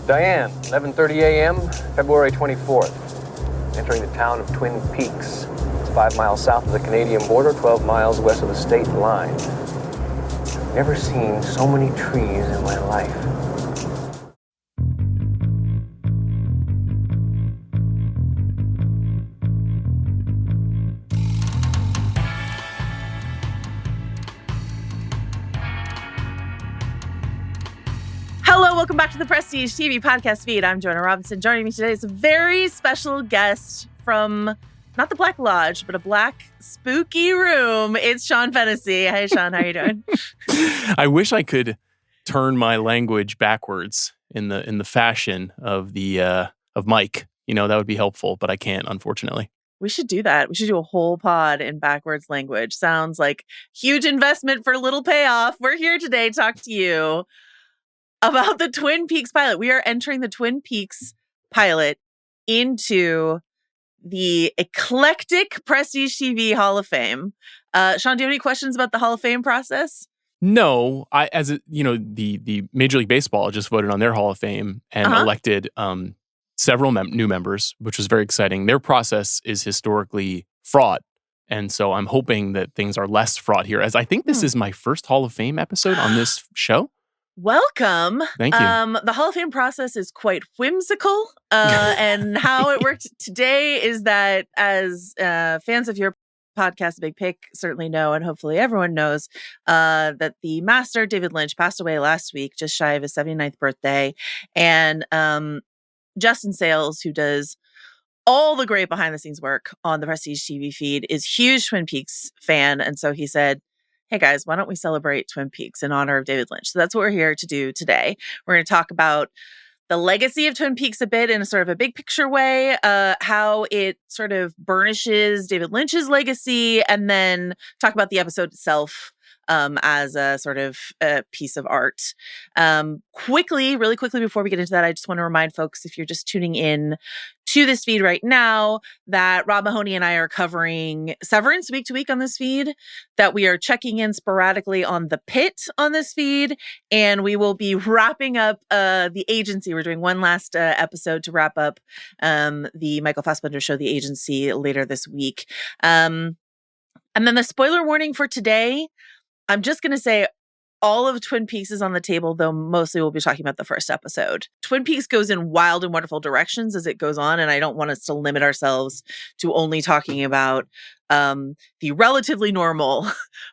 Diane, 11:30 a.m., February 24th. Entering the town of Twin Peaks. It's 5 miles south of the Canadian border, 12 miles west of the state line. I've never seen so many trees in my life. Hello, welcome back to the Prestige TV podcast feed. I'm Joanna Robinson. Joining me today is a very special guest from, not the Black Lodge, but a black spooky room. It's Sean Fennessey. Hey, Sean, how are you doing? I wish I could turn my language backwards in the fashion of Mike. You know, that would be helpful, but I can't, unfortunately. We should do that. We should do a whole pod in backwards language. Sounds like huge investment for little payoff. We're here today to talk to you about the Twin Peaks pilot. We are entering the Twin Peaks pilot into the eclectic Prestige TV Hall of Fame. Sean, do you have any questions about the Hall of Fame process? No, the Major League Baseball just voted on their Hall of Fame and elected several new members, which was very exciting. Their process is historically fraught, and so I'm hoping that things are less fraught here, as I think this is my first Hall of Fame episode on this show. Welcome. Thank you. The Hall of Fame process is quite whimsical. And how it worked today is that as fans of your podcast, The Big Pick, certainly know, and hopefully everyone knows, that the master, David Lynch, passed away last week, just shy of his 79th birthday. And Justin Sayles, who does all the great behind-the-scenes work on the Prestige TV feed, is huge Twin Peaks fan. And so he said, hey guys, why don't we celebrate Twin Peaks in honor of David Lynch? So that's what we're here to do today. We're going to talk about the legacy of Twin Peaks a bit in a sort of a big picture way, how it sort of burnishes David Lynch's legacy, and then talk about the episode itself as a sort of a piece of art. Really quickly before we get into that, I just want to remind folks, if you're just tuning in to this feed right now, that Rob Mahoney and I are covering Severance week to week on this feed, that we are checking in sporadically on The Pit on this feed, and we will be wrapping up The Agency. We're doing one last episode to wrap up the Michael Fassbender show, The Agency, later this week. And then the spoiler warning for today, I'm just going to say all of Twin Peaks is on the table, though mostly we'll be talking about the first episode. Twin Peaks goes in wild and wonderful directions as it goes on, and I don't want us to limit ourselves to only talking about the relatively normal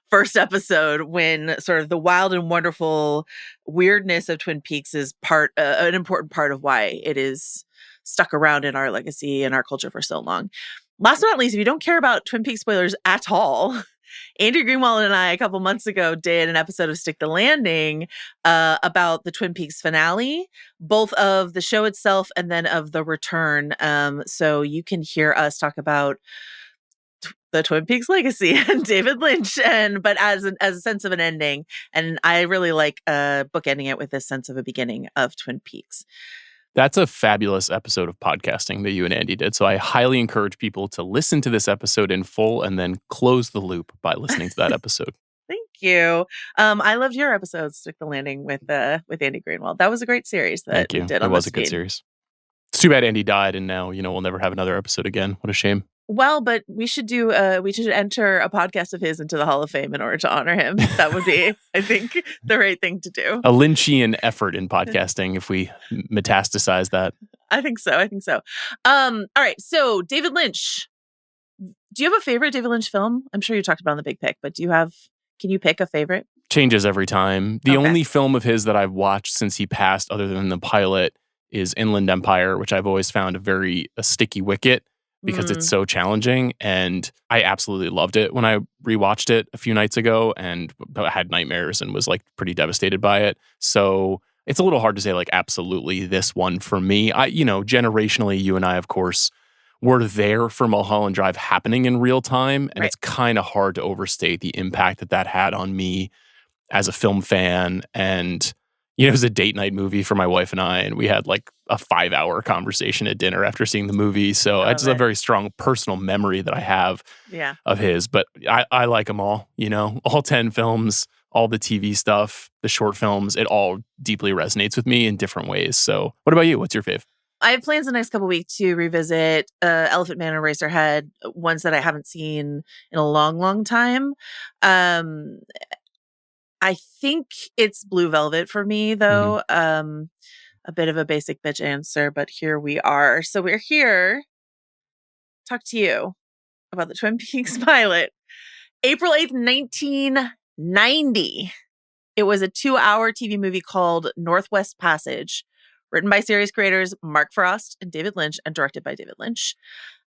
first episode, when sort of the wild and wonderful weirdness of Twin Peaks is an important part of why it is stuck around in our legacy and our culture for so long. Last but not least, if you don't care about Twin Peaks spoilers at all, Andy Greenwald and I, a couple months ago, did an episode of Stick the Landing about the Twin Peaks finale, both of the show itself and then of the return. So you can hear us talk about the Twin Peaks legacy and David Lynch, but as a sense of an ending. And I really like bookending it with this sense of a beginning of Twin Peaks. That's a fabulous episode of podcasting that you and Andy did. So I highly encourage people to listen to this episode in full and then close the loop by listening to that episode. Thank you. I loved your episode, Stick the Landing, with Andy Greenwald. That was a great series that Thank you. We did. It was a good series. It's too bad Andy died, and now we'll never have another episode again. What a shame. Well, but we should enter a podcast of his into the Hall of Fame in order to honor him. That would be, I think, the right thing to do. A Lynchian effort in podcasting, if we metastasize that. I think so. All right. So David Lynch. Do you have a favorite David Lynch film? I'm sure you talked about it on The Big Pick, but can you pick a favorite? Changes every time. The only film of his that I've watched since he passed, other than the pilot, is Inland Empire, which I've always found a sticky wicket, because it's so challenging, and I absolutely loved it when I rewatched it a few nights ago, and I had nightmares and was pretty devastated by it. So it's a little hard to say absolutely this one for me. Generationally, you and I, of course, were there for Mulholland Drive happening in real time, and it's kind of hard to overstate the impact that had on me as a film fan. And it was a date night movie for my wife and I, and we had a 5-hour conversation at dinner after seeing the movie. So it's a very strong personal memory that I have of his. But I like them all, all 10 films, all the TV stuff, the short films, it all deeply resonates with me in different ways. So what about you? What's your fave? I have plans the next couple weeks to revisit Elephant Man and Eraserhead, ones that I haven't seen in a long, long time. I think it's Blue Velvet for me, though. A bit of a basic bitch answer, but here we are. So we're here to talk to you about the Twin Peaks pilot. April 8th, 1990. It was a 2-hour TV movie called Northwest Passage, written by series creators Mark Frost and David Lynch and directed by David Lynch.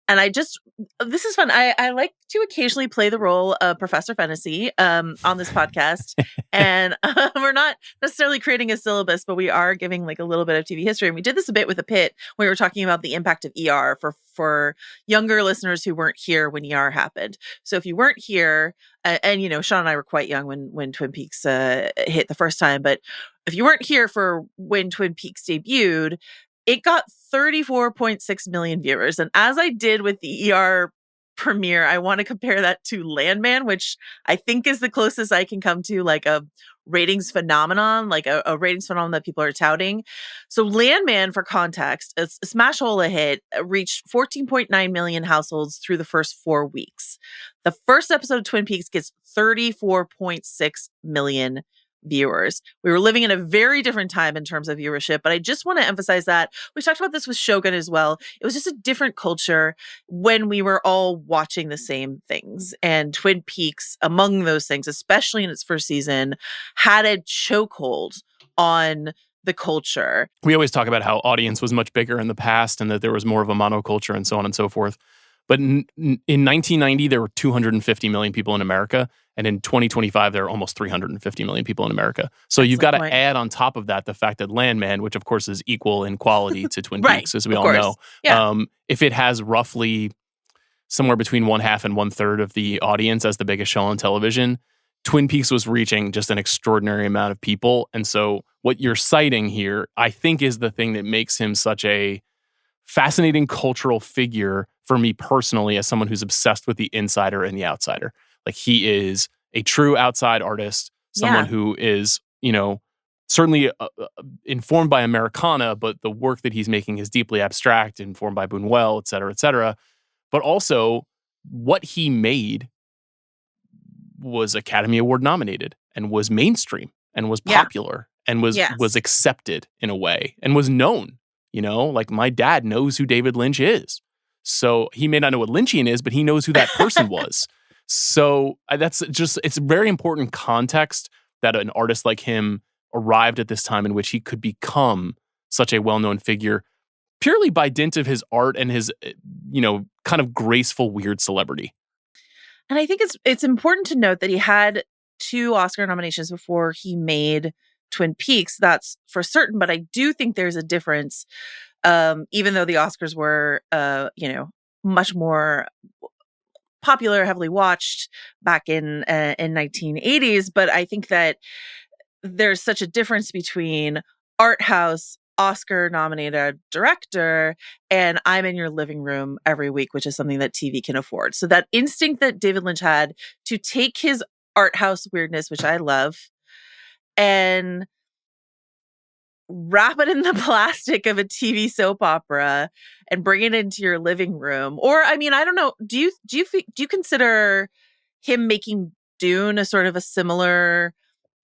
And this is fun. I like to occasionally play the role of Professor Fennessey on this podcast. And we're not necessarily creating a syllabus, but we are giving like a little bit of TV history. And we did this a bit with a pit when we were talking about the impact of ER for younger listeners who weren't here when ER happened. So if you weren't here, and you know, Sean and I were quite young when Twin Peaks hit the first time, but if you weren't here for when Twin Peaks debuted, it got 34.6 million viewers. And as I did with the ER premiere, I want to compare that to Landman, which I think is the closest I can come to like a ratings phenomenon, like a ratings phenomenon that people are touting. So Landman, for context, a smash hole a hit, reached 14.9 million households through the first 4 weeks. The first episode of Twin Peaks gets 34.6 million viewers. We were living in a very different time in terms of viewership, but I just want to emphasize that we talked about this with Shogun as well. It was just a different culture when we were all watching the same things. And Twin Peaks, among those things, especially in its first season, had a chokehold on the culture. We always talk about how audience was much bigger in the past and that there was more of a monoculture and so on and so forth. But in 1990, there were 250 million people in America. And in 2025, there are almost 350 million people in America. So you've got to add on top of that the fact that Landman, which of course is equal in quality to Twin Peaks, as we all know, if it has roughly somewhere between 1/2 and 1/3 of the audience as the biggest show on television, Twin Peaks was reaching just an extraordinary amount of people. And so what you're citing here, I think, is the thing that makes him such a fascinating cultural figure for me personally as someone who's obsessed with the insider and the outsider. Like, he is a true outside artist, someone who is, you know, certainly informed by Americana, but the work that he's making is deeply abstract, informed by Buñuel, et cetera, et cetera. But also, what he made was Academy Award nominated and was mainstream and was popular and was accepted in a way and was known. You know, like, my dad knows who David Lynch is. So he may not know what Lynchian is, but he knows who that person was. So that's just, it's very important context that an artist like him arrived at this time in which he could become such a well-known figure purely by dint of his art and his, you know, kind of graceful, weird celebrity. And I think it's important to note that he had 2 Oscar nominations before he made Twin Peaks. That's for certain, but I do think there's a difference, even though the Oscars were, you know, much more popular, heavily watched back in 1980s. But I think that there's such a difference between art house, Oscar-nominated director, and I'm in your living room every week, which is something that TV can afford. So that instinct that David Lynch had to take his art house weirdness, which I love, and wrap it in the plastic of a TV soap opera and bring it into your living room. Or, I mean, I don't know. Do you consider him making Dune a sort of a similar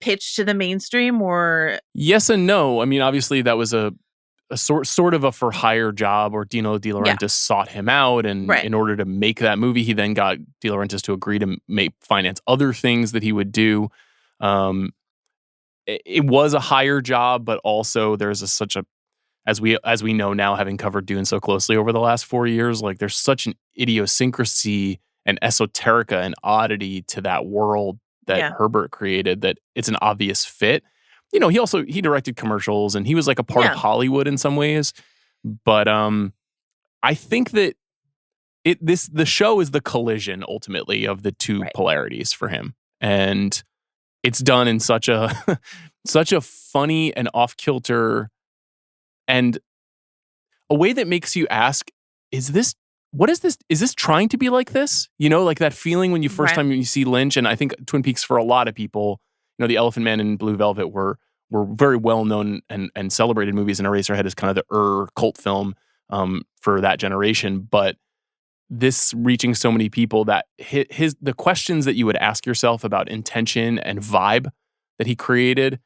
pitch to the mainstream? Or yes and no. I mean, obviously that was a sort of a for hire job, or Dino De Laurentiis sought him out, and in order to make that movie, he then got De Laurentiis to agree to finance other things that he would do. It was a hire job, but also there's such a, as we know now, having covered Dune so closely over the last 4 years, like, there's such an idiosyncrasy and esoterica and oddity to that world that Herbert created that it's an obvious fit. You know, he directed commercials and he was like a part of Hollywood in some ways. But I think that the show is the collision ultimately of the two polarities for him. And it's done in such a funny and off-kilter and a way that makes you ask, what is this? Is this trying to be like this? You know, like that feeling when you first time you see Lynch, and I think Twin Peaks for a lot of people The Elephant Man and Blue Velvet were very well known and celebrated movies, and Eraserhead is kind of the cult film for that generation. But this reaching so many people, that the questions that you would ask yourself about intention and vibe that he created,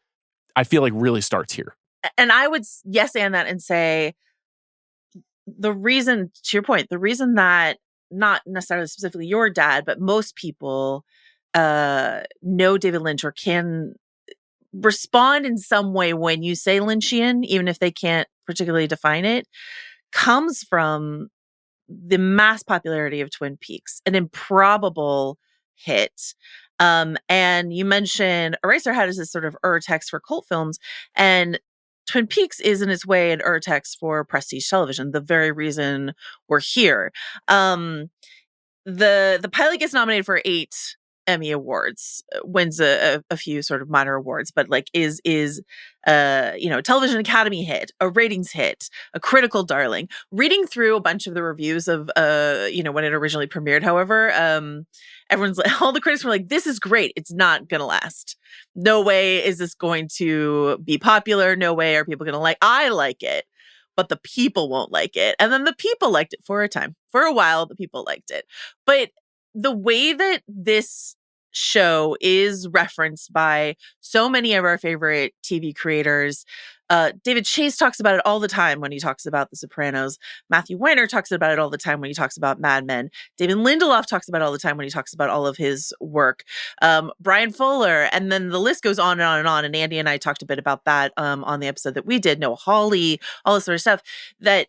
I feel like really starts here. And I would yes and that and say the reason, to your point, the reason that not necessarily specifically your dad, but most people know David Lynch or can respond in some way when you say Lynchian, even if they can't particularly define it, comes from the mass popularity of Twin Peaks, an improbable hit. And you mentioned Eraserhead is this sort of text for cult films, and Twin Peaks is in its way an text for prestige television, the very reason we're here. The pilot gets nominated for 8 Emmy Awards, wins a few sort of minor awards, but like is television Academy hit, a ratings hit, a critical darling. Reading through a bunch of the reviews of when it originally premiered, however, everyone's like, all the critics were like, this is great, it's not gonna last. No way is this going to be popular. No way are people gonna I like it, but the people won't like it. And then the people liked it for a time. For a while, the people liked it. But the way that this show is referenced by so many of our favorite TV creators, David Chase talks about it all the time when he talks about The Sopranos. Matthew Weiner talks about it all the time when he talks about Mad Men. David Lindelof talks about it all the time when he talks about all of his work. Brian Fuller, and then the list goes on and on and on. And Andy and I talked a bit about that on the episode that we did. Noah Hawley, all this sort of stuff. That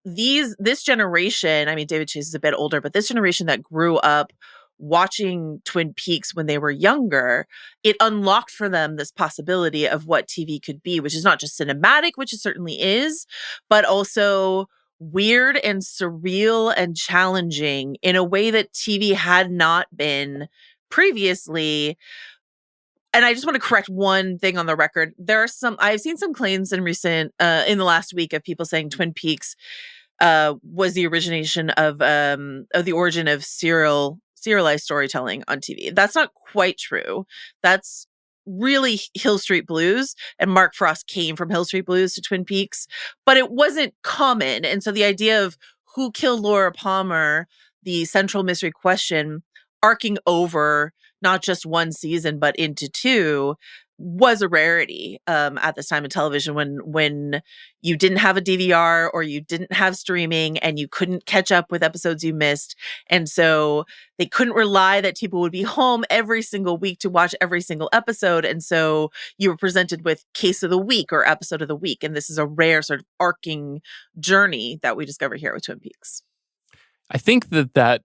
this generation, I mean, David Chase is a bit older, but this generation that grew up watching Twin Peaks when they were younger, it unlocked for them this possibility of what TV could be, which is not just cinematic, which it certainly is, but also weird and surreal and challenging in a way that TV had not been previously. And I just want to correct one thing on the record. I've seen some claims in the last week of people saying Twin Peaks was the origination of the origin of serialized storytelling on TV. That's not quite true. That's really Hill Street Blues, and Mark Frost came from Hill Street Blues to Twin Peaks, but it wasn't common. And so the idea of who killed Laura Palmer, the central mystery question, arcing over not just one season, but into 2, was a rarity at this time in television when you didn't have a DVR or you didn't have streaming and you couldn't catch up with episodes you missed. And so they couldn't rely that people would be home every single week to watch every single episode. And so you were presented with case of the week or episode of the week. And this is a rare sort of arcing journey that we discover here with Twin Peaks. I think that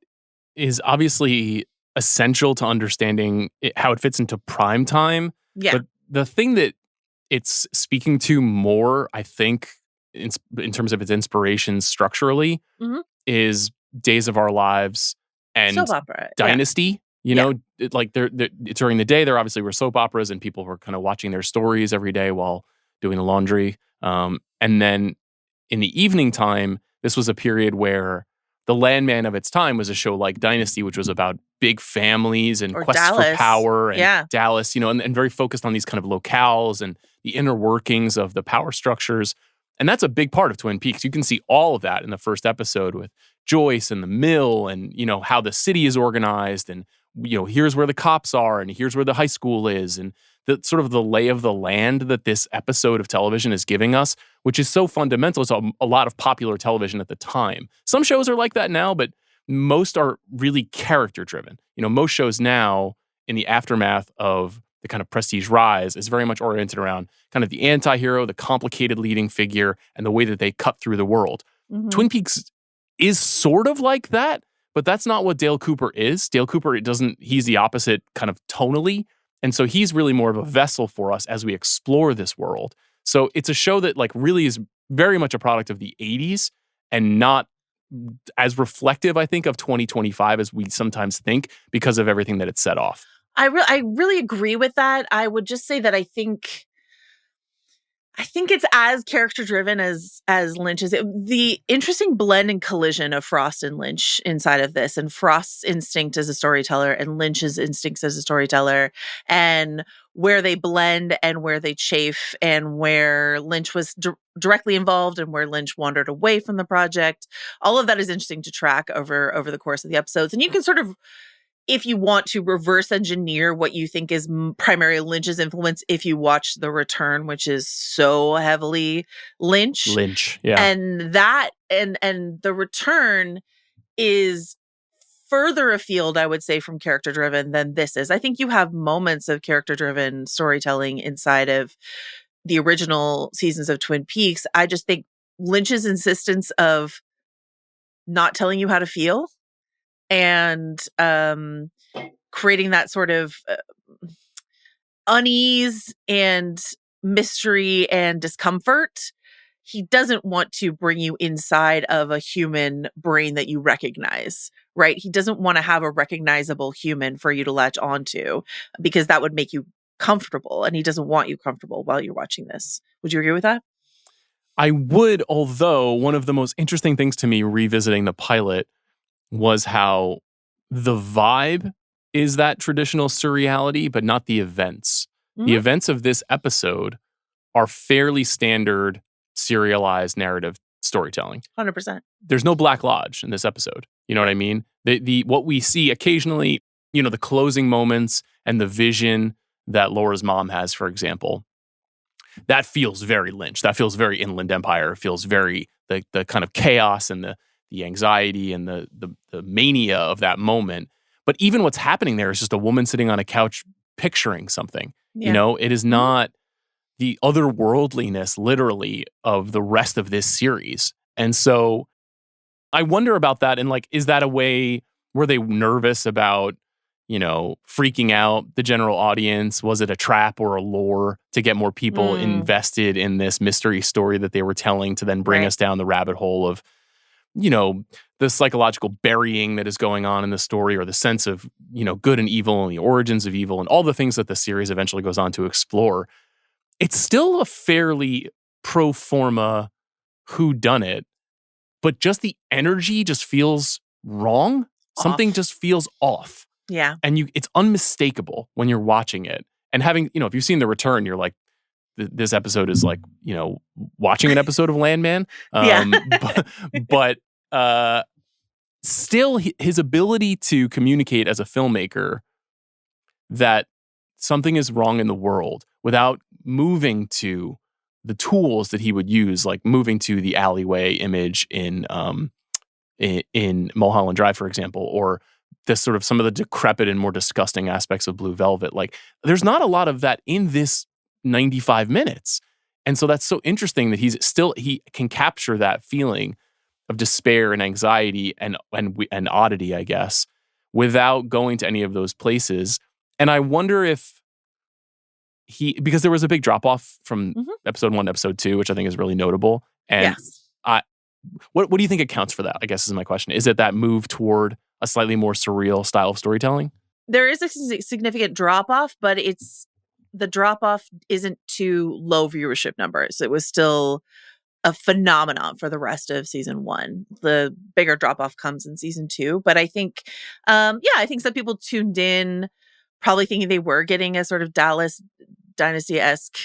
is obviously essential to understanding how it fits into prime time. Yeah. But the thing that it's speaking to more, I think, in terms of its inspirations structurally, is Days of Our Lives and soap opera. Dynasty. Yeah. During the day, there obviously were soap operas and people were kind of watching their stories every day while doing the laundry. And then in the evening time, this was a period where the landman of its time was a show like Dynasty, which was about big families and quests for power, and Dallas, and very focused on these kind of locales and the inner workings of the power structures. And that's a big part of Twin Peaks. You can see all of that in the first episode with Joyce and the mill and, how the city is organized and, here's where the cops are and here's where the high school is, and the sort of the lay of the land that this episode of television is giving us, which is so fundamental to a lot of popular television at the time. Some shows are like that now, but most are really character driven. Most shows now in the aftermath of the kind of prestige rise is very much oriented around kind of the anti-hero, the complicated leading figure, and the way that they cut through the world. Mm-hmm. Twin Peaks is sort of like that, but that's not what Dale Cooper is. Dale Cooper, he's the opposite kind of tonally. And so he's really more of a vessel for us as we explore this world. So it's a show that really is very much a product of the 80s and not as reflective, I think, of 2025 as we sometimes think because of everything that it set off. I really agree with that. I would just say that I think I think it's as character driven as Lynch is. The interesting blend and collision of Frost and Lynch inside of this, and Frost's instinct as a storyteller and Lynch's instincts as a storyteller, and where they blend and where they chafe, and where Lynch was directly involved and where Lynch wandered away from the project. All of that is interesting to track over the course of the episodes, and you can sort of, if you want to, reverse engineer what you think is primarily Lynch's influence, if you watch The Return, which is so heavily Lynch. Yeah. And that and The Return is further afield, I would say, from character driven than this is. I think you have moments of character driven storytelling inside of the original seasons of Twin Peaks. I just think Lynch's insistence of not telling you how to feel and creating that sort of unease and mystery and discomfort. He doesn't want to bring you inside of a human brain that you recognize, right? He doesn't want to have a recognizable human for you to latch onto, because that would make you comfortable, and he doesn't want you comfortable while you're watching this. Would you agree with that? I would, although one of the most interesting things to me revisiting the pilot was how the vibe is that traditional surreality, but not the events. Mm-hmm. The events of this episode are fairly standard serialized narrative storytelling. 100%. There's no Black Lodge in this episode. You know what I mean? The what we see occasionally, you know, the closing moments and the vision that Laura's mom has, for example, that feels very Lynch. That feels very Inland Empire. It feels very the kind of chaos and the anxiety and the mania of that moment. But even what's happening there is just a woman sitting on a couch picturing something. Yeah. You know, it is not the otherworldliness, literally, of the rest of this series. And so I wonder about that. And like, is that a way, were they nervous about, you know, freaking out the general audience? Was it a trap or a lure to get more people invested in this mystery story that they were telling, to then bring us down the rabbit hole of, you know, the psychological burying that is going on in the story, or the sense of, you know, good and evil and the origins of evil and all the things that the series eventually goes on to explore? It's still a fairly pro forma whodunit, but just the energy just feels wrong. Something just feels off. Yeah. And it's unmistakable when you're watching it. And having, you know, if you've seen The Return, you're like, this episode is like, you know, watching an episode of Landman. But still, his ability to communicate as a filmmaker that something is wrong in the world without moving to the tools that he would use, like moving to the alleyway image in Mulholland Drive, for example, or this sort of some of the decrepit and more disgusting aspects of Blue Velvet. Like, there's not a lot of that in this 95 minutes. And so that's so interesting that he can capture that feeling of despair and anxiety and oddity, I guess, without going to any of those places. And I wonder if because there was a big drop off from episode 1 to episode 2, which I think is really notable. And what do you think accounts for that? I guess is my question. Is it that move toward a slightly more surreal style of storytelling? There is a significant drop off, but the drop off isn't to low viewership numbers. It was still a phenomenon for the rest of season 1. The bigger drop off comes in season 2, but I think, I think some people tuned in probably thinking they were getting a sort of Dallas Dynasty-esque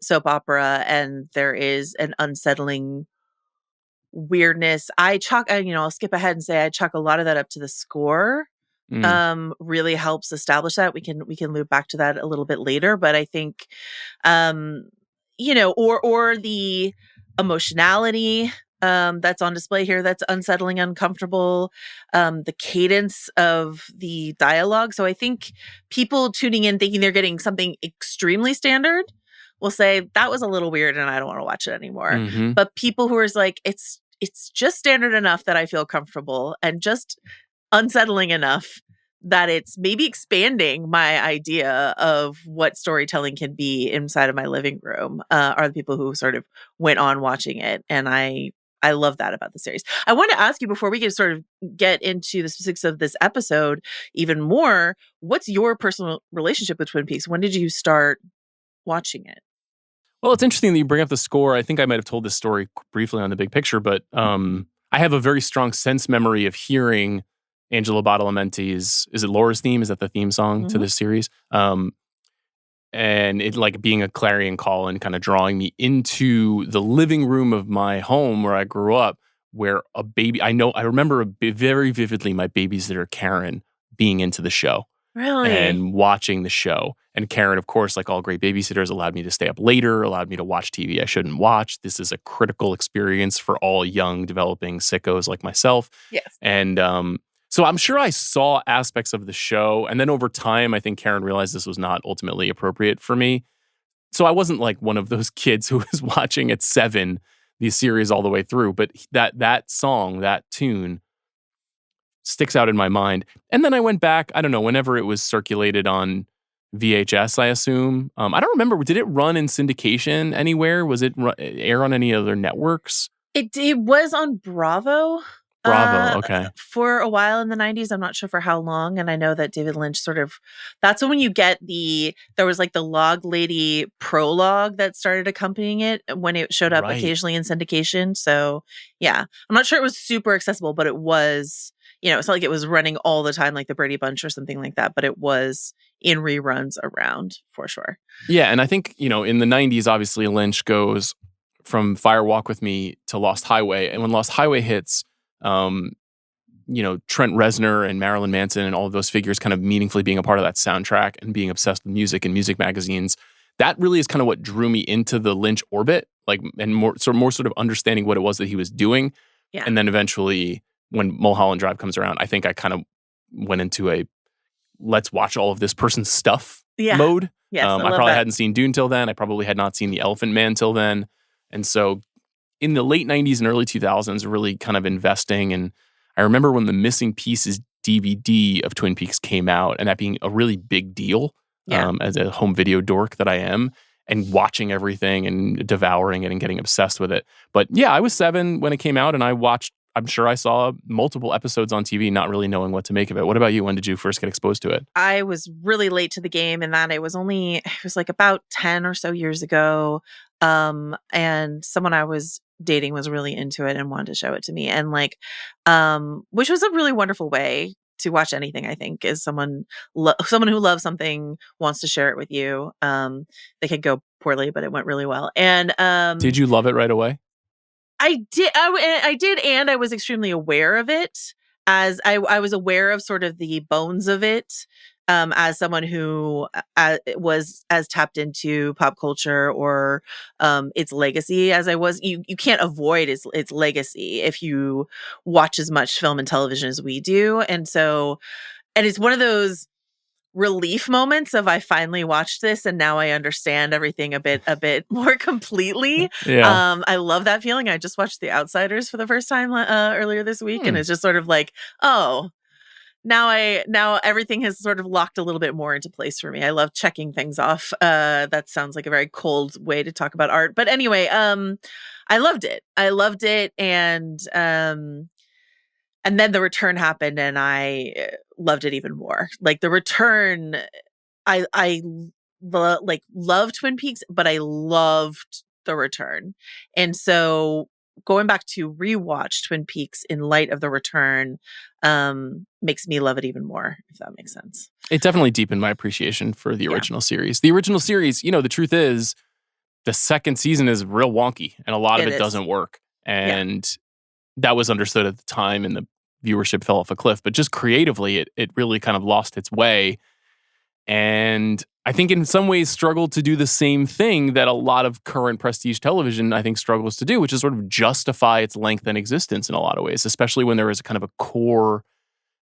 soap opera, and there is an unsettling weirdness. I'll skip ahead and say I chalk a lot of that up to the score. Really helps establish that. We can loop back to that a little bit later, but I think, or the emotionality that's on display here that's unsettling, uncomfortable, the cadence of the dialogue. So I think people tuning in thinking they're getting something extremely standard will say that was a little weird and I don't want to watch it anymore. But people who are like, it's just standard enough that I feel comfortable, and just unsettling enough that it's maybe expanding my idea of what storytelling can be inside of my living room, are the people who sort of went on watching it. And I love that about the series. I want to ask you, before we can sort of get into the specifics of this episode even more, what's your personal relationship with Twin Peaks? When did you start watching it? Well, it's interesting that you bring up the score. I think I might have told this story briefly on The Big Picture, but I have a very strong sense memory of hearing Angelo Badalamenti's, is it Laura's Theme? Is that the theme song to this series? And it like being a clarion call and kind of drawing me into the living room of my home where I grew up, where a baby, I remember very vividly my babysitter, Karen, being into the show. Really? And watching the show. And Karen, of course, like all great babysitters, allowed me to stay up later, allowed me to watch TV I shouldn't watch. This is a critical experience for all young, developing sickos like myself. Yes. And so I'm sure I saw aspects of the show. And then over time, I think Karen realized this was not ultimately appropriate for me. So I wasn't like one of those kids who was watching at 7 these series all the way through. But that song, that tune, sticks out in my mind. And then I went back, I don't know, whenever it was circulated on VHS, I assume. I don't remember. Did it run in syndication anywhere? Was it air on any other networks? It was on Bravo. Bravo, okay. For a while in the 90s. I'm not sure for how long. And I know that David Lynch that's when you get there was like the Log Lady prologue that started accompanying it when it showed up occasionally in syndication. So yeah, I'm not sure it was super accessible, but it was, it's not like it was running all the time like the Brady Bunch or something like that, but it was in reruns around for sure. Yeah, and I think, in the 90s, obviously Lynch goes from Fire Walk With Me to Lost Highway. And when Lost Highway hits, Trent Reznor and Marilyn Manson and all of those figures kind of meaningfully being a part of that soundtrack and being obsessed with music and music magazines, that really is kind of what drew me into the Lynch orbit, and more sort of understanding what it was that he was doing. Yeah. And then eventually, when Mulholland Drive comes around, I think I kind of went into a let's watch all of this person's stuff mode. Yes, I probably hadn't seen Dune till then. I probably had not seen The Elephant Man till then. And so in the late 90s and early 2000s, really kind of investing. And I remember when the Missing Pieces DVD of Twin Peaks came out, and that being a really big deal as a home video dork that I am, and watching everything and devouring it and getting obsessed with it. But yeah, I was 7 when it came out, and I'm sure I saw multiple episodes on TV, not really knowing what to make of it. What about you? When did you first get exposed to it? I was really late to the game in that it was like about 10 or so years ago. And someone I was dating was really into it and wanted to show it to me. And which was a really wonderful way to watch anything, I think, is someone who loves something wants to share it with you. They could go poorly, but it went really well. And did you love it right away? I did. I did, and I was extremely aware of it, as I was aware of sort of the bones of it, as someone who was as tapped into pop culture or its legacy as I was. You can't avoid its legacy if you watch as much film and television as we do, and it's one of those relief moments of I finally watched this and now I understand everything a bit more completely. Yeah. I love that feeling. I just watched The Outsiders for the first time earlier this week, and it's just sort of like, oh, now everything has sort of locked a little bit more into place for me. I love checking things off. That sounds like a very cold way to talk about art, but anyway, I loved it. And then The Return happened, and I loved it even more. Like The Return, I love Twin Peaks, but I loved The Return. And so going back to rewatch Twin Peaks in light of The Return makes me love it even more, if that makes sense. It definitely deepened my appreciation for the original series. The original series, the truth is, the second season is real wonky, and a lot of it doesn't work. And that was understood at the time, and the viewership fell off a cliff. But just creatively, it really kind of lost its way. And I think in some ways struggled to do the same thing that a lot of current prestige television, I think, struggles to do, which is sort of justify its length and existence in a lot of ways, especially when there is a kind of a core,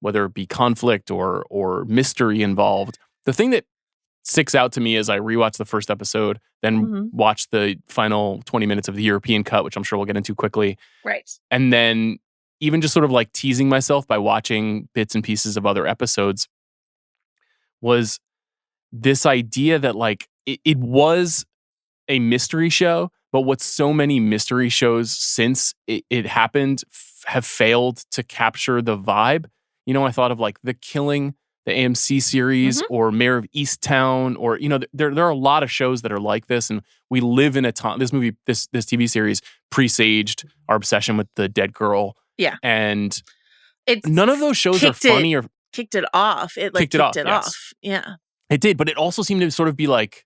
whether it be conflict or mystery involved. The thing that sticks out to me as I rewatch the first episode, then watch the final 20 minutes of the European cut, which I'm sure we'll get into quickly. Right. And then even just sort of like teasing myself by watching bits and pieces of other episodes was this idea that it was a mystery show, but what so many mystery shows since it happened have failed to capture the vibe. I thought of The Killing the AMC series, or Mayor of Easttown, or there are a lot of shows that are like this, and we live in a time. This TV series presaged our obsession with the dead girl. Yeah, and it's none of those shows are funny or kicked it off. It kicked it off. Yeah, it did, but it also seemed to sort of be like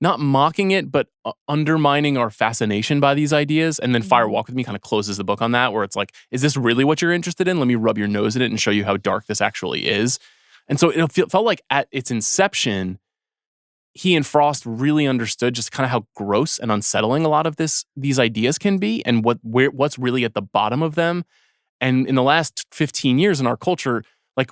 not mocking it, but undermining our fascination by these ideas. And then Fire Walk With Me kind of closes the book on that, where it's like, is this really what you're interested in? Let me rub your nose in it and show you how dark this actually is. And so it felt like at its inception, he and Frost really understood just kind of how gross and unsettling a lot of these ideas can be, and what's really at the bottom of them. And in the last 15 years in our culture, like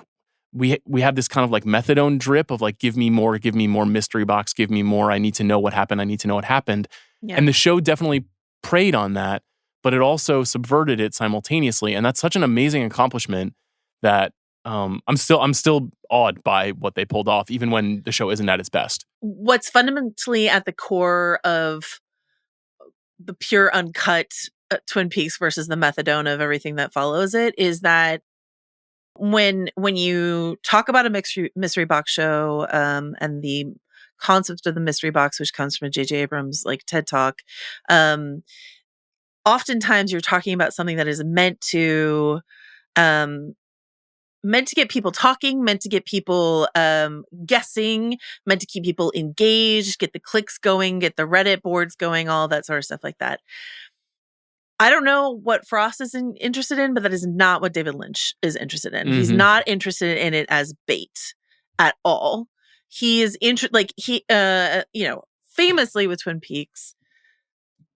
we have this kind of like methadone drip of like, give me more mystery box, give me more. I need to know what happened. Yeah. And the show definitely preyed on that, but it also subverted it simultaneously. And that's such an amazing accomplishment that I'm still awed by what they pulled off, even when the show isn't at its best. What's fundamentally at the core of the pure uncut Twin Peaks versus the methadone of everything that follows it is that when you talk about a mystery box show and the concept of the mystery box, which comes from a J.J. Abrams like TED Talk, oftentimes you're talking about something that is meant to get people talking, meant to get people guessing, meant to keep people engaged, get the clicks going, get the Reddit boards going, all that sort of stuff like that. I don't know what Frost is interested in, but that is not what David Lynch is interested in. He's not interested in it as bait at all. He is famously with Twin Peaks,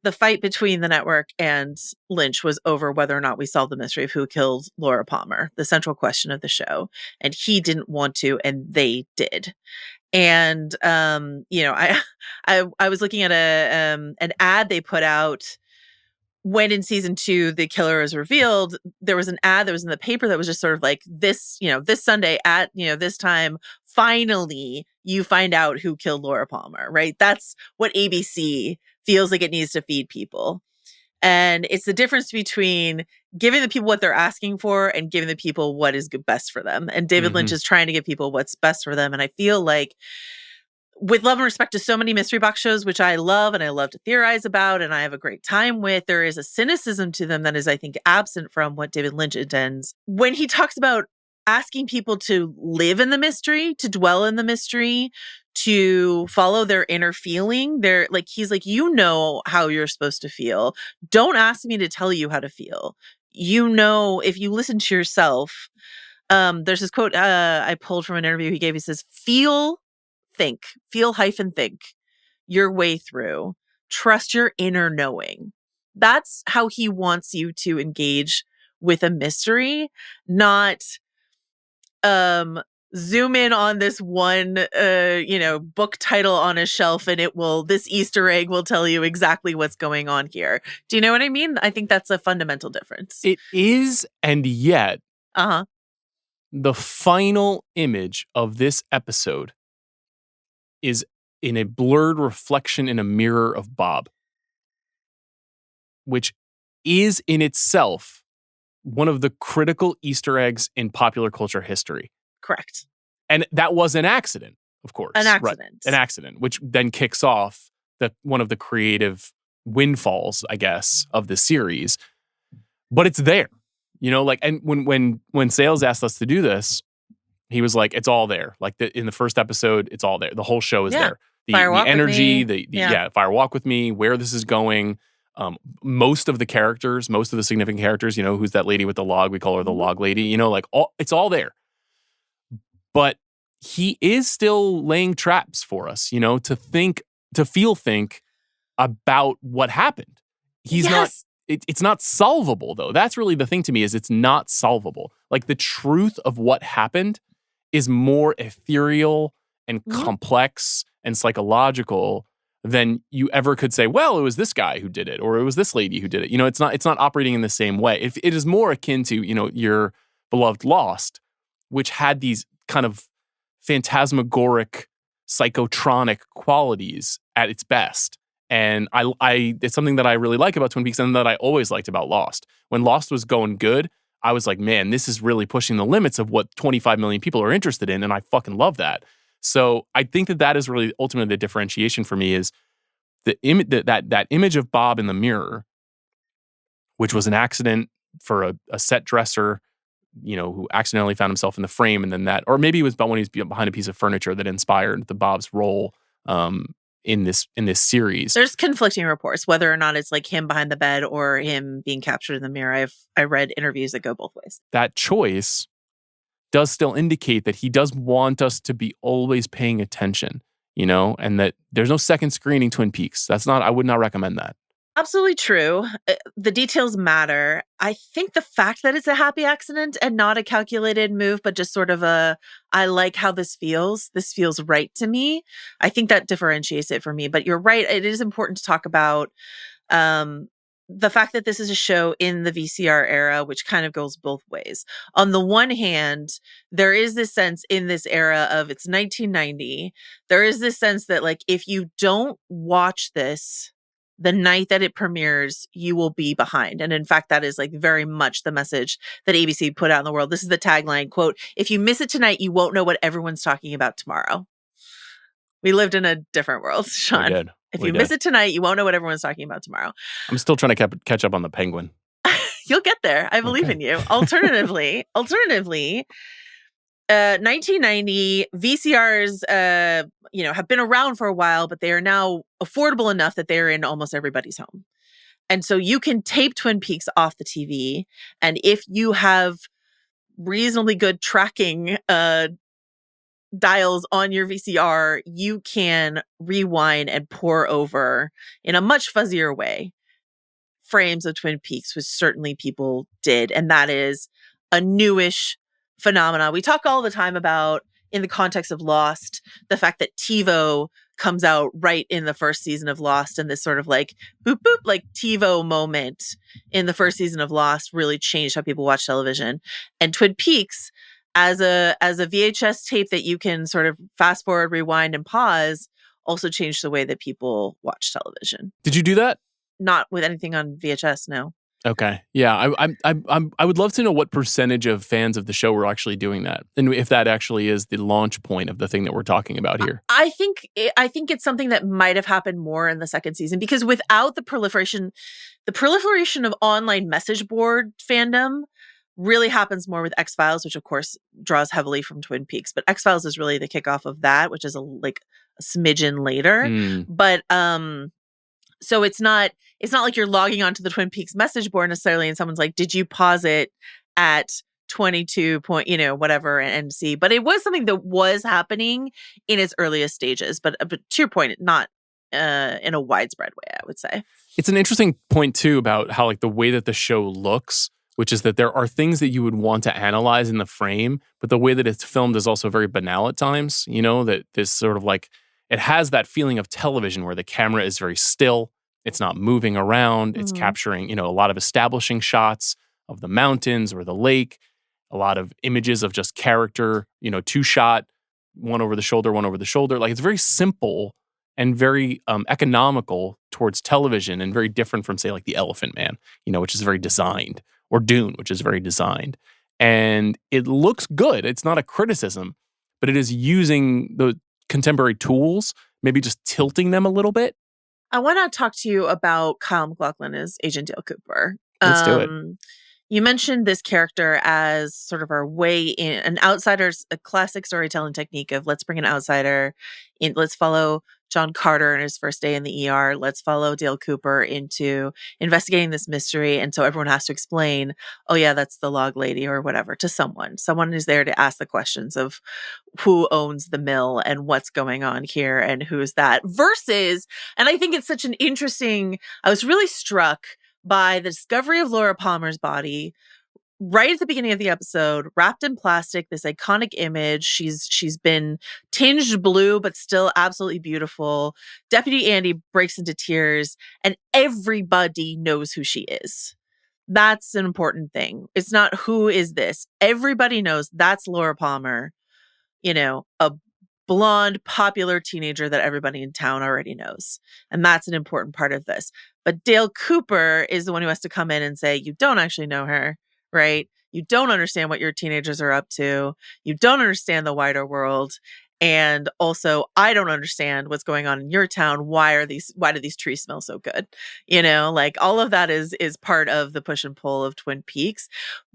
the fight between the network and Lynch was over whether or not we solved the mystery of who killed Laura Palmer, the central question of the show. And he didn't want to, and they did. And I was looking at an ad they put out when in season 2 the killer is revealed. There was an ad that was in the paper that was just sort of like, this Sunday at this time, finally you find out who killed Laura Palmer, right? That's what ABC feels like it needs to feed people. And it's the difference between giving the people what they're asking for and giving the people what is best for them. And David Lynch is trying to give people what's best for them. And I feel like, with love and respect to so many mystery box shows, which I love and I love to theorize about and I have a great time with, there is a cynicism to them that is, I think, absent from what David Lynch intends. When he talks about asking people to live in the mystery, to dwell in the mystery, to follow their inner feeling, he's like, you know how you're supposed to feel. Don't ask me to tell you how to feel. You know, if you listen to yourself, there's this quote I pulled from an interview he gave. He says, feel your way through. Trust your inner knowing. That's how he wants you to engage with a mystery, not zoom in on this one book title on a shelf and this Easter egg will tell you exactly what's going on here. Do you know what I mean? I think that's a fundamental difference. It is, and yet the final image of this episode is in a blurred reflection in a mirror of Bob, which is in itself one of the critical Easter eggs in popular culture history. Correct. And that was an accident, of course. An accident. Right. An accident, which then kicks off one of the creative windfalls, I guess, of the series. But it's there. And when Sayles asked us to do this, he was like, it's all there. Like in the first episode, it's all there. The whole show is there. The energy, Fire Walk With Me, where this is going. Most of the characters, most of the significant characters, who's that lady with the log? We call her the log lady. It's all there. But he is still laying traps for us, to think about what happened. He's not. It's not solvable, though. That's really the thing to me, is it's not solvable. Like, the truth of what happened is more ethereal and complex and psychological than you ever could say, well, it was this guy who did it, or it was this lady who did it. It's not operating in the same way. It is more akin to, your beloved Lost, which had these kind of phantasmagoric, psychotronic qualities at its best. And it's something that I really like about Twin Peaks and that I always liked about Lost. When Lost was going good, I was like, man, this is really pushing the limits of what 25 million people are interested in. And I fucking love that. So I think that is really ultimately the differentiation for me is the that image of Bob in the mirror, which was an accident for a set dresser, who accidentally found himself in the frame, and then that, or maybe it was when he was behind a piece of furniture that inspired the Bob's role in this series. There's conflicting reports whether or not it's like him behind the bed or him being captured in the mirror. I read interviews that go both ways. That choice does still indicate that he does want us to be always paying attention, and that there's no second screening Twin Peaks. I would not recommend that. Absolutely true. The details matter. I think the fact that it's a happy accident and not a calculated move, but just sort of I like how this feels right to me. I think that differentiates it for me. But you're right. It is important to talk about the fact that this is a show in the VCR era, which kind of goes both ways. On the one hand, there is this sense in this era of it's 1990. There is this sense that like, if you don't watch this the night that it premieres, you will be behind. And in fact, that is like very much the message that ABC put out in the world. This is the tagline, quote, "If you miss it tonight, you won't know what everyone's talking about tomorrow." We lived in a different world, Sean. If you miss it tonight, you won't know what everyone's talking about tomorrow. I'm still trying to catch up on the Penguin. You'll get there. I believe in you. Alternatively, 1990 VCRs, have been around for a while, but they are now affordable enough that they're in almost everybody's home. And so you can tape Twin Peaks off the TV. And if you have reasonably good tracking dials on your VCR, you can rewind and pour over in a much fuzzier way frames of Twin Peaks, which certainly people did. And that is a newish phenomena. We talk all the time about, in the context of Lost, the fact that TiVo comes out right in the first season of Lost, and this sort of like boop boop like TiVo moment in the first season of Lost really changed how people watch television. And Twin Peaks, as a VHS tape that you can sort of fast forward, rewind, and pause, also changed the way that people watch television. Did you do that? Not with anything on VHS, no. Okay. Yeah, I would love to know what percentage of fans of the show were actually doing that, and if that actually is the launch point of the thing that we're talking about here. I think it's something that might have happened more in the second season, because without the proliferation of online message board fandom really happens more with X-Files, which of course draws heavily from Twin Peaks. But X-Files is really the kickoff of that, which is a smidgen later. But so it's not like you're logging onto the Twin Peaks message board necessarily and someone's like, did you pause it at 22 point, whatever, and see. But it was something that was happening in its earliest stages. But to your point, not in a widespread way, I would say. It's an interesting point too about how like the way that the show looks, which is that there are things that you would want to analyze in the frame, but the way that it's filmed is also very banal at times, that this sort of like, it has that feeling of television where the camera is very still. It's not moving around. It's capturing, a lot of establishing shots of the mountains or the lake, a lot of images of just character, two shot, one over the shoulder. Like it's very simple and very economical towards television, and very different from, say, like The Elephant Man, which is very designed, or Dune, which is very designed. And it looks good. It's not a criticism, but it is using the contemporary tools, maybe just tilting them a little bit. I want to talk to you about Kyle MacLachlan as Agent Dale Cooper. Let's do it. You mentioned this character as sort of our way in, an outsider's a classic storytelling technique of let's bring an outsider in, let's follow John Carter in his first day in the ER. Let's follow Dale Cooper into investigating this mystery. And so everyone has to explain, oh yeah, that's the log lady or whatever, to someone. Someone is there to ask the questions of who owns the mill and what's going on here and who's that versus, and I think it's such an interesting, I was really struck by the discovery of Laura Palmer's body right at the beginning of the episode, wrapped in plastic, this iconic image. She's been tinged blue, but still absolutely beautiful. Deputy Andy breaks into tears, and everybody knows who she is. That's an important thing. It's not who is this. Everybody knows that's Laura Palmer, a blonde, popular teenager that everybody in town already knows. And that's an important part of this. But Dale Cooper is the one who has to come in and say, you don't actually know her. Right? You don't understand what your teenagers are up to. You don't understand the wider world. And also, I don't understand what's going on in your town. Why do these trees smell so good? You know, like all of that is part of the push and pull of Twin Peaks.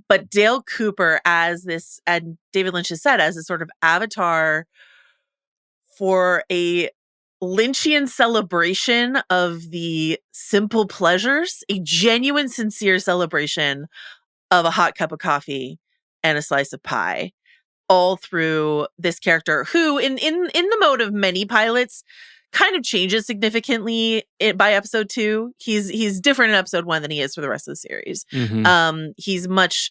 But Dale Cooper as this, and David Lynch has said, as a sort of avatar for a Lynchian celebration of the simple pleasures, a genuine, sincere celebration of a hot cup of coffee and a slice of pie, all through this character who, in the mode of many pilots, kind of changes significantly by episode 2. He's different in episode 1 than he is for the rest of the series. Mm-hmm. He's much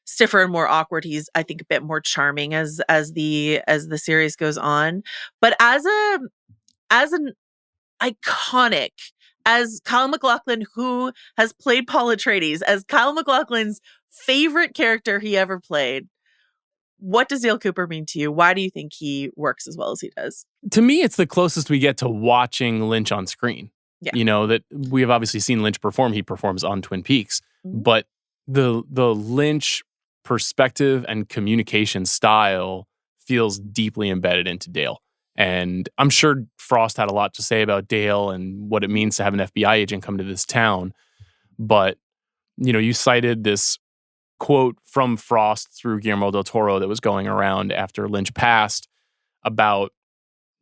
stiffer and more awkward. He's, I think, a bit more charming as the series goes on. But as an iconic, as Kyle MacLachlan, who has played Paul Atreides, as Kyle MacLachlan's favorite character he ever played, what does Dale Cooper mean to you? Why do you think he works as well as he does? To me, it's the closest we get to watching Lynch on screen. Yeah. You know, that we have obviously seen Lynch perform. He performs on Twin Peaks. Mm-hmm. But the Lynch perspective and communication style feels deeply embedded into Dale. And I'm sure Frost had a lot to say about Dale and what it means to have an FBI agent come to this town. But, you know, you cited this quote from Frost through Guillermo del Toro that was going around after Lynch passed about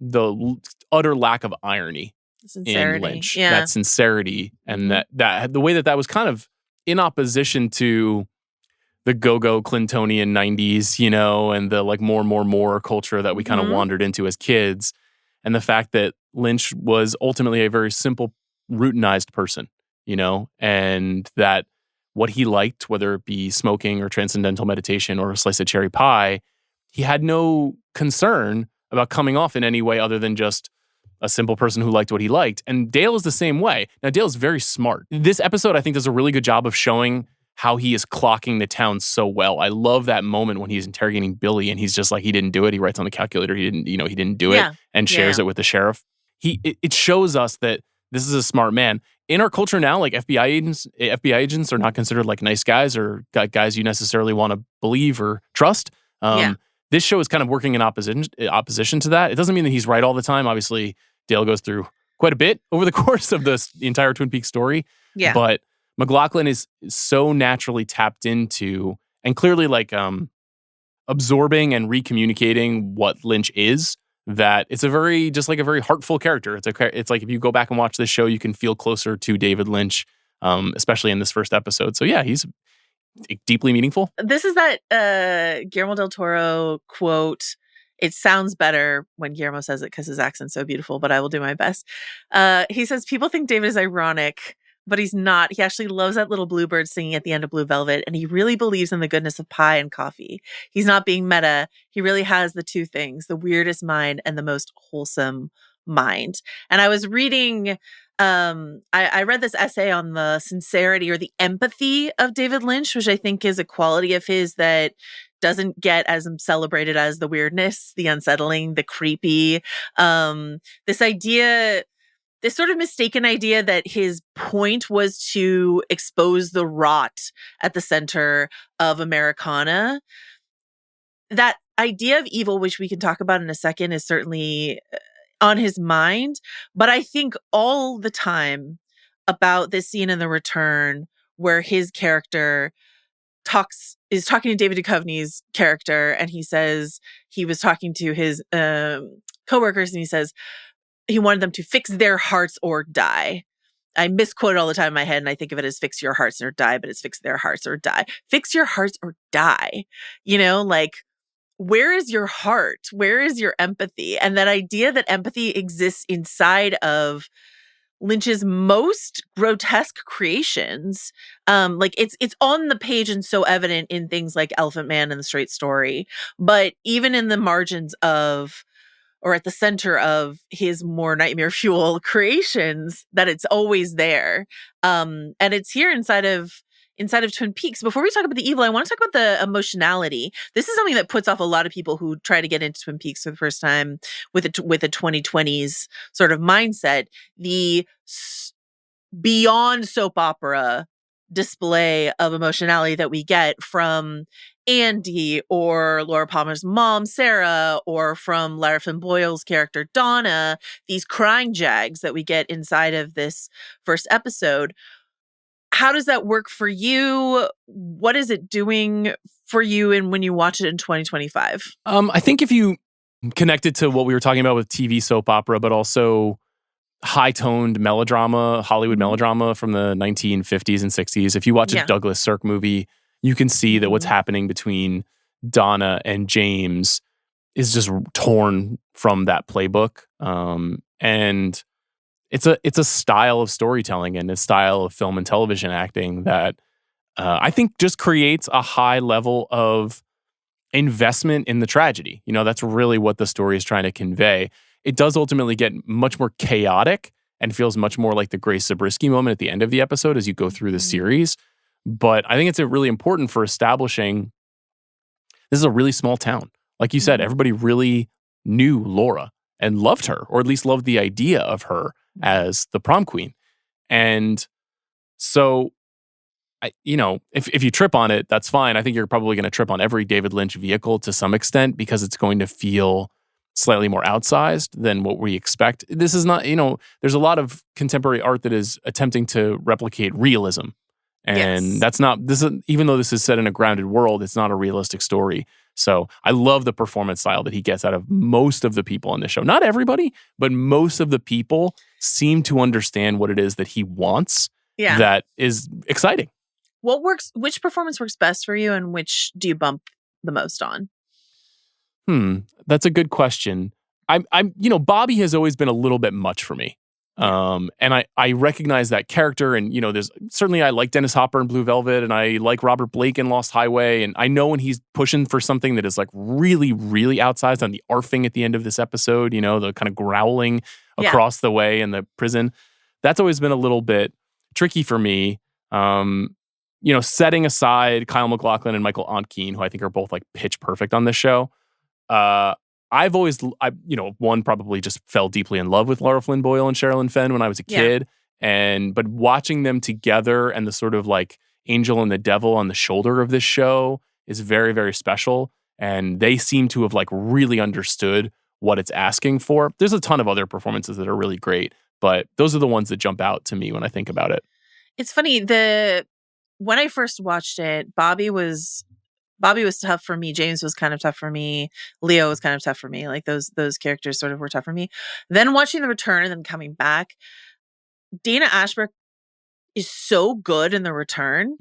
the utter lack of irony in Lynch. Yeah. That sincerity and that the way that was kind of in opposition to the go-go Clintonian 90s, you know, and the like more culture that we kind of wandered into as kids. And the fact that Lynch was ultimately a very simple, routinized person, you know, and that what he liked, whether it be smoking or transcendental meditation or a slice of cherry pie, he had no concern about coming off in any way other than just a simple person who liked what he liked. And Dale is the same way. Now, Dale is very smart. This episode, I think, does a really good job of showing how he is clocking the town so well. I love that moment when he's interrogating Billy and he's just like, he didn't do it. He writes on the calculator, he didn't do it, and shares it with the sheriff. It shows us that this is a smart man. In our culture now, like FBI agents are not considered like nice guys or guys you necessarily want to believe or trust. This show is kind of working in opposition to that. It doesn't mean that he's right all the time. Obviously, Dale goes through quite a bit over the course of the entire Twin Peaks story. Yeah. But MacLachlan is so naturally tapped into and clearly like absorbing and recommunicating what Lynch is, that it's a very heartful character. It's like if you go back and watch this show, you can feel closer to David Lynch, especially in this first episode. So yeah, he's deeply meaningful. This is that Guillermo del Toro quote. It sounds better when Guillermo says it because his accent's so beautiful, but I will do my best. He says, people think David is ironic, but he's not. He actually loves that little bluebird singing at the end of Blue Velvet, and he really believes in the goodness of pie and coffee. He's not being meta. He really has the two things, the weirdest mind and the most wholesome mind. And I was reading, I read this essay on the sincerity or the empathy of David Lynch, which I think is a quality of his that doesn't get as celebrated as the weirdness, the unsettling, the creepy. This sort of mistaken idea that his point was to expose the rot at the center of Americana. That idea of evil, which we can talk about in a second, is certainly on his mind. But I think all the time about this scene in The Return where his character is talking to David Duchovny's character, and he says he was talking to his coworkers, and he says he wanted them to fix their hearts or die. I misquote it all the time in my head, and I think of it as fix your hearts or die, but it's fix their hearts or die. Fix your hearts or die. You know, like, where is your heart? Where is your empathy? And that idea that empathy exists inside of Lynch's most grotesque creations, like it's on the page and so evident in things like Elephant Man and The Straight Story, but even in the margins of, or at the center of his more nightmare fuel creations, that it's always there. And it's here inside of Twin Peaks. Before we talk about the evil, I want to talk about the emotionality. This is something that puts off a lot of people who try to get into Twin Peaks for the first time with a 2020s sort of mindset. The beyond soap opera display of emotionality that we get from Andy or Laura Palmer's mom, Sarah, or from Lara Flynn Boyle's character, Donna, these crying jags that we get inside of this first episode. How does that work for you? What is it doing for you and when you watch it in 2025? I think if you connect it to what we were talking about with TV soap opera, but also high-toned melodrama, Hollywood melodrama from the 1950s and 60s. If you watch a Douglas Sirk movie, you can see that what's happening between Donna and James is just torn from that playbook. And it's a style of storytelling and a style of film and television acting that I think just creates a high level of investment in the tragedy. That's really what the story is trying to convey. It does ultimately get much more chaotic and feels much more like the Grace Zabriskie moment at the end of the episode as you go through the series. But I think it's really important for establishing this is a really small town. Like you said, everybody really knew Laura and loved her, or at least loved the idea of her as the prom queen. And so, if you trip on it, that's fine. I think you're probably going to trip on every David Lynch vehicle to some extent because it's going to feel slightly more outsized than what we expect. This is not, there's a lot of contemporary art that is attempting to replicate realism. And that's not, even though this is set in a grounded world, it's not a realistic story. So I love the performance style that he gets out of most of the people on this show. Not everybody, but most of the people seem to understand what it is that he wants. That is exciting. Which performance works best for you and which do you bump the most on? That's a good question. I'm Bobby has always been a little bit much for me. And I recognize that character, and there's certainly I like Dennis Hopper in Blue Velvet, and I like Robert Blake in Lost Highway, and I know when he's pushing for something that is like really, really outsized on the arfing at the end of this episode, the kind of growling across the way in the prison. That's always been a little bit tricky for me. Setting aside Kyle MacLachlan and Michael Ontkean, who I think are both like pitch perfect on this show. I've always, one probably just fell deeply in love with Lara Flynn Boyle and Sherilyn Fenn when I was a kid. But watching them together and the sort of like angel and the devil on the shoulder of this show is very, very special. And they seem to have like really understood what it's asking for. There's a ton of other performances that are really great, but those are the ones that jump out to me when I think about it. It's funny, when I first watched it, Bobby was tough for me. James was kind of tough for me. Leo was kind of tough for me. Like those characters sort of were tough for me. Then watching The Return and then coming back, Dana Ashbrook is so good in The Return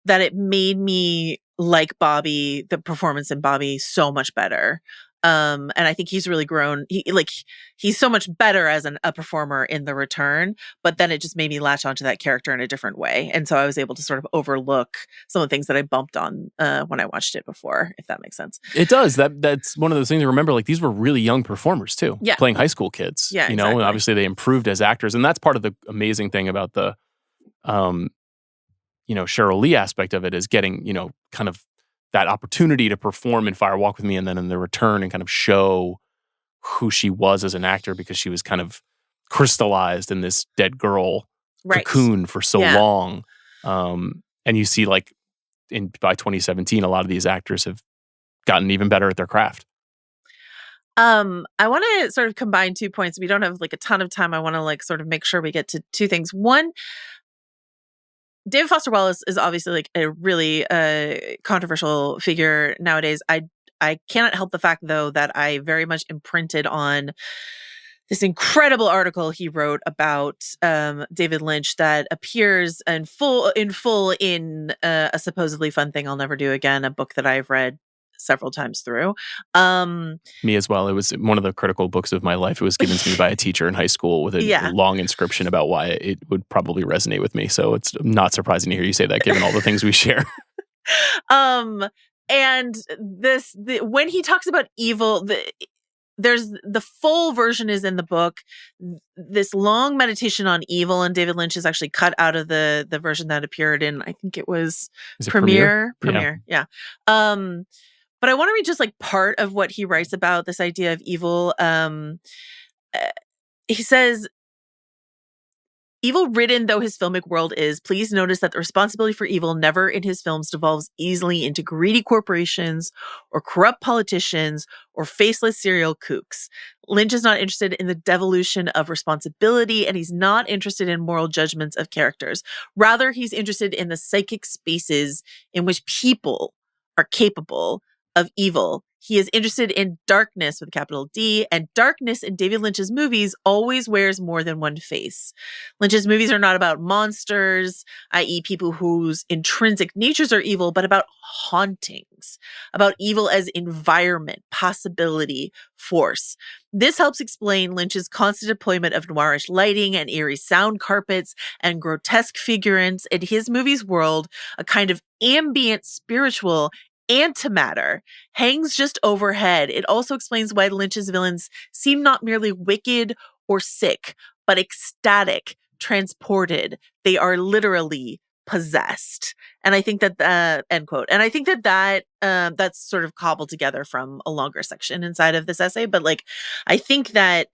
that it made me like Bobby, the performance in Bobby, so much better. And I think he's really grown. He's so much better as a performer in The Return, but then it just made me latch onto that character in a different way. And so I was able to sort of overlook some of the things that I bumped on when I watched it before, if that makes sense. It does. That's one of those things to remember. Like these were really young performers too, playing high school kids. Yeah, and obviously they improved as actors, and that's part of the amazing thing about the, Cheryl Lee aspect of it is getting kind of that opportunity to perform in Fire Walk with Me and then in The Return and kind of show who she was as an actor because she was kind of crystallized in this dead girl cocoon for so long. And you see like by 2017, a lot of these actors have gotten even better at their craft. I want to sort of combine 2 points. We don't have like a ton of time. I want to like sort of make sure we get to two things. One, David Foster Wallace is obviously like a really controversial figure nowadays. I cannot help the fact though that I very much imprinted on this incredible article he wrote about David Lynch that appears in full in a supposedly fun thing I'll never do again, a book that I've read several times through. Me as well. It was one of the critical books of my life. It was given to me by a teacher in high school with a long inscription about why it would probably resonate with me. So it's not surprising to hear you say that, given all the things we share. And when he talks about evil, there's the full version is in the book. This long meditation on evil, and David Lynch is actually cut out of the version that appeared in, I think it was Premiere. Yeah. But I want to read just like part of what he writes about this idea of evil. He says, Evil-ridden though his filmic world is, please notice that the responsibility for evil never in his films devolves easily into greedy corporations or corrupt politicians or faceless serial kooks. Lynch is not interested in the devolution of responsibility, and he's not interested in moral judgments of characters. Rather, he's interested in the psychic spaces in which people are capable of evil. He is interested in darkness with a capital D, and darkness in David Lynch's movies always wears more than one face. Lynch's movies are not about monsters, i.e. people whose intrinsic natures are evil, but about hauntings, about evil as environment, possibility, force. This helps explain Lynch's constant deployment of noirish lighting and eerie sound carpets and grotesque figurants in his movie's world. A kind of ambient spiritual antimatter hangs just overhead. It also explains why Lynch's villains seem not merely wicked or sick, but ecstatic, transported. They are literally possessed. And I think that, end quote. And I think that that's sort of cobbled together from a longer section inside of this essay. But like, I think that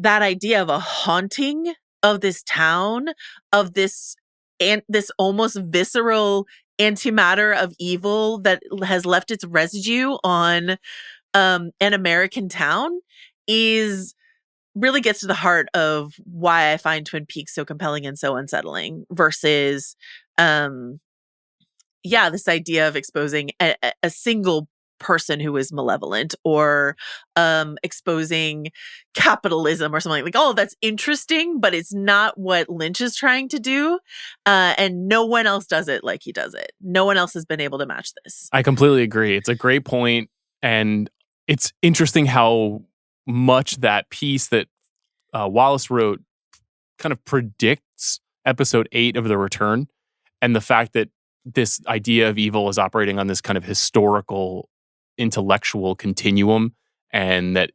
idea of a haunting of this town, of this almost visceral antimatter of evil that has left its residue on an American town really gets to the heart of why I find Twin Peaks so compelling and so unsettling versus this idea of exposing a single person who is malevolent or exposing capitalism or something like, oh, that's interesting, but it's not what Lynch is trying to do. And no one else does it like he does it. No one else has been able to match this. I completely agree. It's a great point, and it's interesting how much that piece that Wallace wrote kind of predicts episode 8 of The Return, and the fact that this idea of evil is operating on this kind of historical intellectual continuum, and that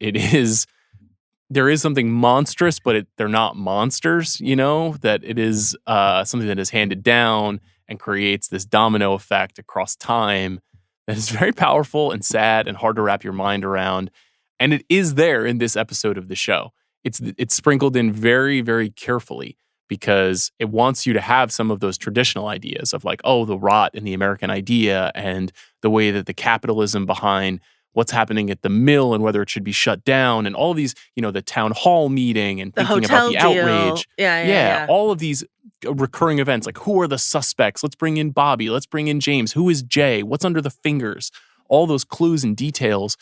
there is something monstrous, but they're not monsters, that it is something that is handed down and creates this domino effect across time that is very powerful and sad and hard to wrap your mind around. And it is there in this episode of the show. It's sprinkled in very, very carefully because it wants you to have some of those traditional ideas of like, oh, the rot in the American idea and the way that the capitalism behind what's happening at the mill and whether it should be shut down and all these, the town hall meeting and thinking about the outrage. Yeah. All of these recurring events, like who are the suspects? Let's bring in Bobby. Let's bring in James. Who is Jay? What's under the fingers? All those clues and details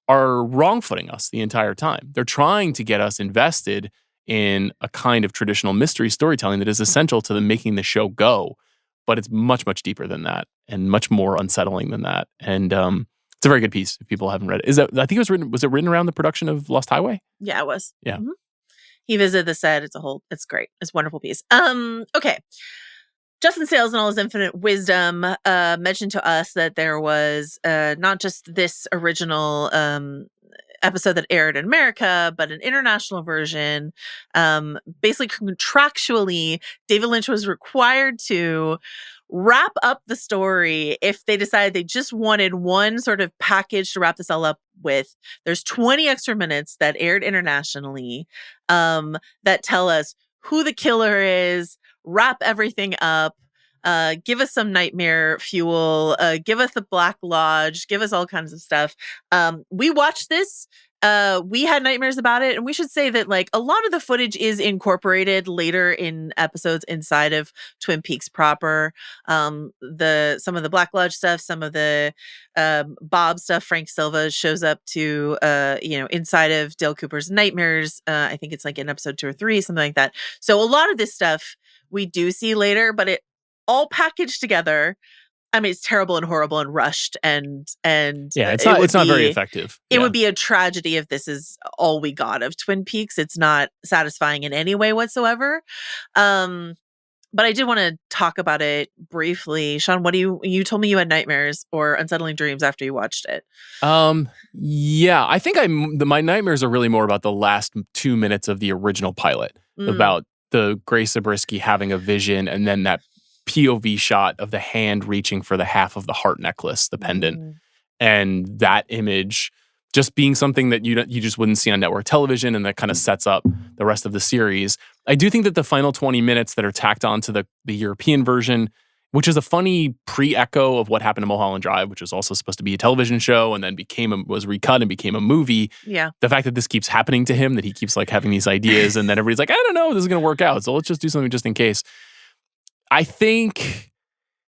are wrong-footing us the entire time. They're trying to get us invested in a kind of traditional mystery storytelling that is essential to them making the show go. But it's much, much deeper than that and much more unsettling than that. And it's a very good piece if people haven't read it. I think was it written around the production of Lost Highway? Yeah, it was. Yeah. Mm-hmm. He visited the set. It's great. It's a wonderful piece. Okay. Justin Sayles, in all his infinite wisdom, mentioned to us that there was not just this original episode that aired in America, but an international version. Basically, contractually, David Lynch was required to wrap up the story if they decided they just wanted one sort of package to wrap this all up with. There's 20 extra minutes that aired internationally that tell us who the killer is, wrap everything up, give us some nightmare fuel, give us the Black Lodge, give us all kinds of stuff. We watched this. We had nightmares about it, and we should say that like a lot of the footage is incorporated later in episodes inside of Twin Peaks proper. Some of the Black Lodge stuff, some of the Bob stuff, Frank Silva shows up to inside of Dale Cooper's nightmares. I think it's like in episode 2 or 3, something like that. So a lot of this stuff we do see later, but it all packaged together. I mean, it's terrible and horrible and rushed and yeah, it's not very effective. It would be a tragedy if this is all we got of Twin Peaks. It's not satisfying in any way whatsoever. But I did want to talk about it briefly. Sean, what you told me you had nightmares or unsettling dreams after you watched it. Yeah, I think my nightmares are really more about the last 2 minutes of the original pilot, about the Grace Zabriskie having a vision and then that POV shot of the hand reaching for the half of the heart necklace, the pendant. And that image just being something that you just wouldn't see on network television, and that kind of sets up the rest of the series. I do think that the final 20 minutes that are tacked on to the European version, which is a funny pre-echo of what happened to Mulholland Drive, which was also supposed to be a television show and then was recut and became a movie. Yeah. The fact that this keeps happening to him, that he keeps like having these ideas, and then everybody's like, I don't know, this is going to work out, so let's just do something just in case. I think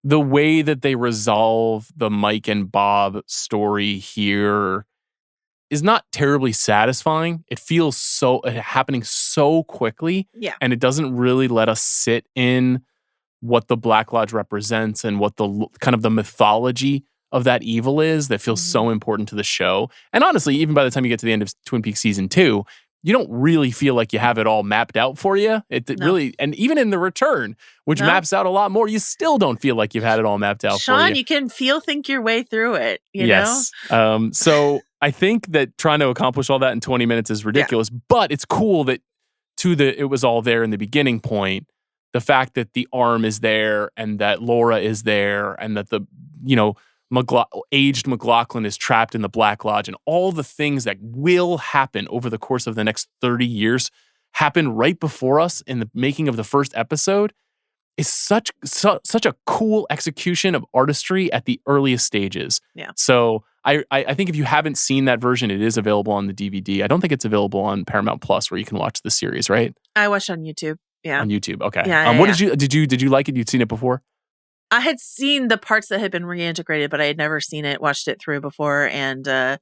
the way that they resolve the Mike and Bob story here is not terribly satisfying. It feels happening so quickly. Yeah. And it doesn't really let us sit in what the Black Lodge represents and what the kind of the mythology of that evil is that feels so important to the show. And honestly, even by the time you get to the end of Twin Peaks season 2, you don't really feel like you have it all mapped out for you. Really, and even in The Return, which maps out a lot more, you still don't feel like you've had it all mapped out for you. Sean, you can think your way through it, you know? So I think that trying to accomplish all that in 20 minutes is ridiculous, but it's cool that it was all there in the beginning point. The fact that the arm is there and that Laura is there and that the, aged MacLachlan is trapped in the Black Lodge, and all the things that will happen over the course of the next 30 years happen right before us in the making of the first episode is such a cool execution of artistry at the earliest stages. Yeah. So I think if you haven't seen that version, it is available on the DVD. I don't think it's available on Paramount Plus where you can watch the series, right? I watched on YouTube. Yeah. On YouTube. Okay. Yeah, what did you like it? You'd seen it before? I had seen the parts that had been reintegrated, but I had never watched it through before. And I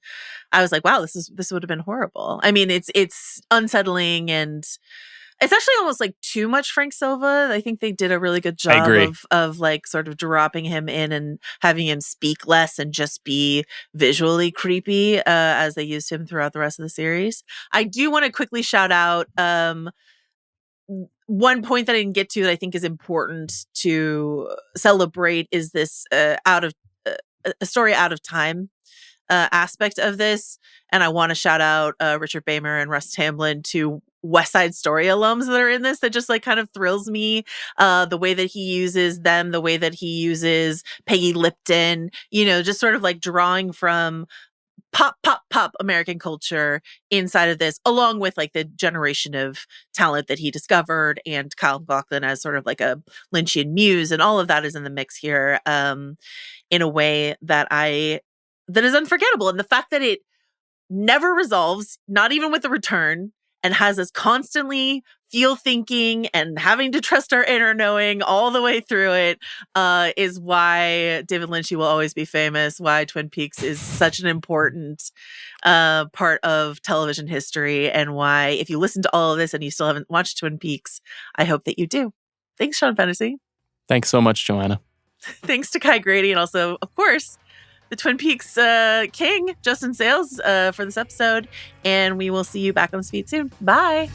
was like, wow, this would have been horrible. I mean, it's unsettling, and it's actually almost like too much Frank Silva. I think they did a really good job of like sort of dropping him in and having him speak less and just be visually creepy as they used him throughout the rest of the series. I do want to quickly shout out one point that I didn't get to that I think is important to celebrate is this a story out of time aspect of this. And I want to shout out Richard Bamer and Russ Tamblyn, two West Side Story alums that are in this. That just like kind of thrills me. The way that he uses them, the way that he uses Peggy Lipton, just sort of like drawing from pop American culture inside of this, along with like the generation of talent that he discovered, and Kyle MacLachlan as sort of like a Lynchian muse, and all of that is in the mix here in a way that is unforgettable. And the fact that it never resolves, not even with The Return, and has us constantly thinking and having to trust our inner knowing all the way through it is why David Lynch will always be famous, why Twin Peaks is such an important part of television history, and why if you listen to all of this and you still haven't watched Twin Peaks, I hope that you do. Thanks, Sean Fennessey. Thanks so much, Joanna. Thanks to Kai Grady, and also, of course, the Twin Peaks king, Justin Sayles, for this episode. And we will see you back on the feed soon. Bye.